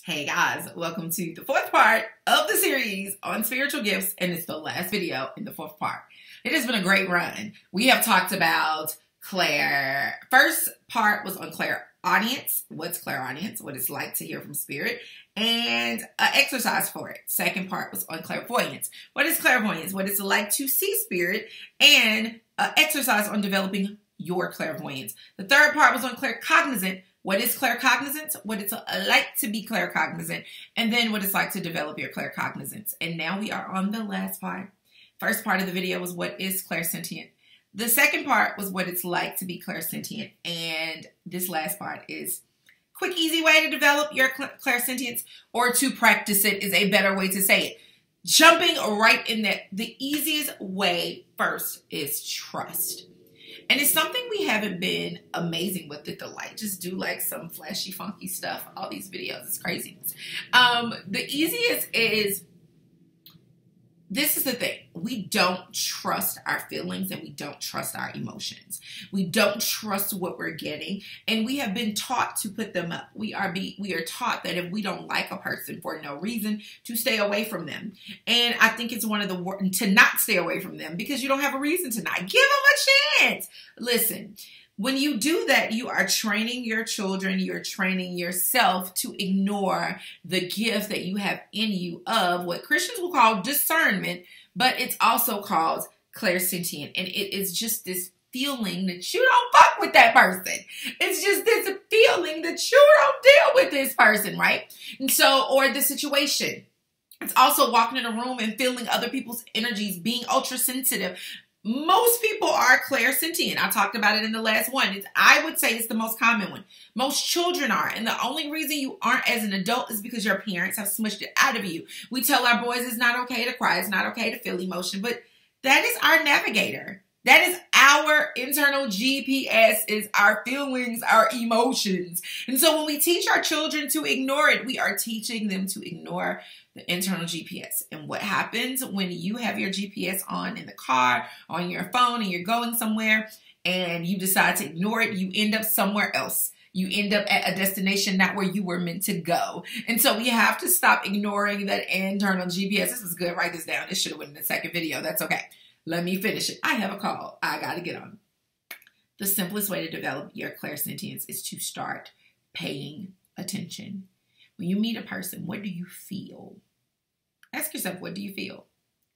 Hey guys, welcome to the fourth part of the series on spiritual gifts, and it's the last video in the fourth part. It has been a great run. We have talked about first part was on clairaudience, what's clairaudience, what it's like to hear from spirit, and an exercise for it. Second part was on clairvoyance. What is clairvoyance? What it's like to see spirit, and an exercise on developing your clairvoyance. The third part was on claircognizant. What is claircognizance? What it's like to be claircognizant, and then what it's like to develop your claircognizance. And now we are on the last part. First part of the video was what is clairsentient. The second part was what it's like to be clairsentient, and this last part is quick, easy way to develop your clairsentience, or to practice it is a better way to say it. Jumping right in there, the easiest way first is trust. And it's something we haven't been amazing with it, though. Like, just do like some flashy, funky stuff. All these videos, it's craziness. The easiest is, this is the thing. We don't trust our feelings and we don't trust our emotions. We don't trust what we're getting, and we have been taught to put them up. We are taught that if we don't like a person for no reason, to stay away from them. And I think it's one of the to not stay away from them because you don't have a reason to not. Give them a chance. Listen. When you do that, you are training your children, you're training yourself to ignore the gift that you have in you of what Christians will call discernment, but it's also called clairsentient. And it is just this feeling that you don't fuck with that person. It's just this feeling that you don't deal with this person, right? And so, or the situation. It's also walking in a room and feeling other people's energies, being ultra sensitive. Most people are clairsentient. I talked about it in the last one. I would say it's the most common one. Most children are. And the only reason you aren't as an adult is because your parents have smushed it out of you. We tell our boys it's not okay to cry. It's not okay to feel emotion. But that is our navigator. That is our internal GPS, is our feelings, our emotions. And so when we teach our children to ignore it, we are teaching them to ignore the internal GPS. And what happens when you have your GPS on in the car, on your phone, and you're going somewhere and you decide to ignore it, you end up somewhere else. You end up at a destination not where you were meant to go. And so we have to stop ignoring that internal GPS. This was good. Write this down. This should have went in the second video. That's okay. Let me finish it. I have a call. I got to get on. The simplest way to develop your clairsentience is to start paying attention. When you meet a person, what do you feel? Ask yourself, what do you feel?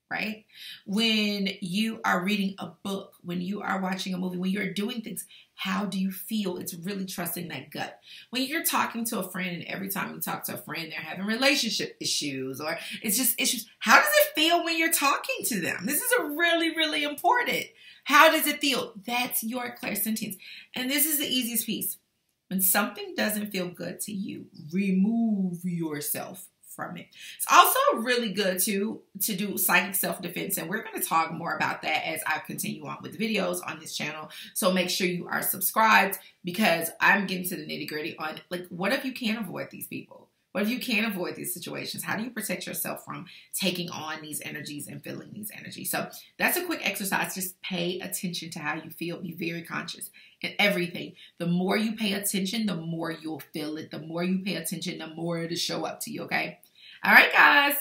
Right? When you are reading a book, when you are watching a movie, when you're doing things, how do you feel? It's really trusting that gut. When you're talking to a friend, and every time you talk to a friend, they're having relationship issues, or it's just issues. How does it feel when you're talking to them? This is a really, really important. How does it feel? That's your clairsentience. And this is the easiest piece. When something doesn't feel good to you, remove yourself from it. It's also really good to do psychic self-defense, and we're going to talk more about that as I continue on with the videos on this channel. So make sure you are subscribed, because I'm getting to the nitty-gritty on, like, what if you can't avoid these people? What if you can't avoid these situations? How do you protect yourself from taking on these energies and feeling these energies? So that's a quick exercise. Just pay attention to how you feel. Be very conscious in everything. The more you pay attention, the more you'll feel it. The more you pay attention, the more it'll show up to you, okay? All right, guys.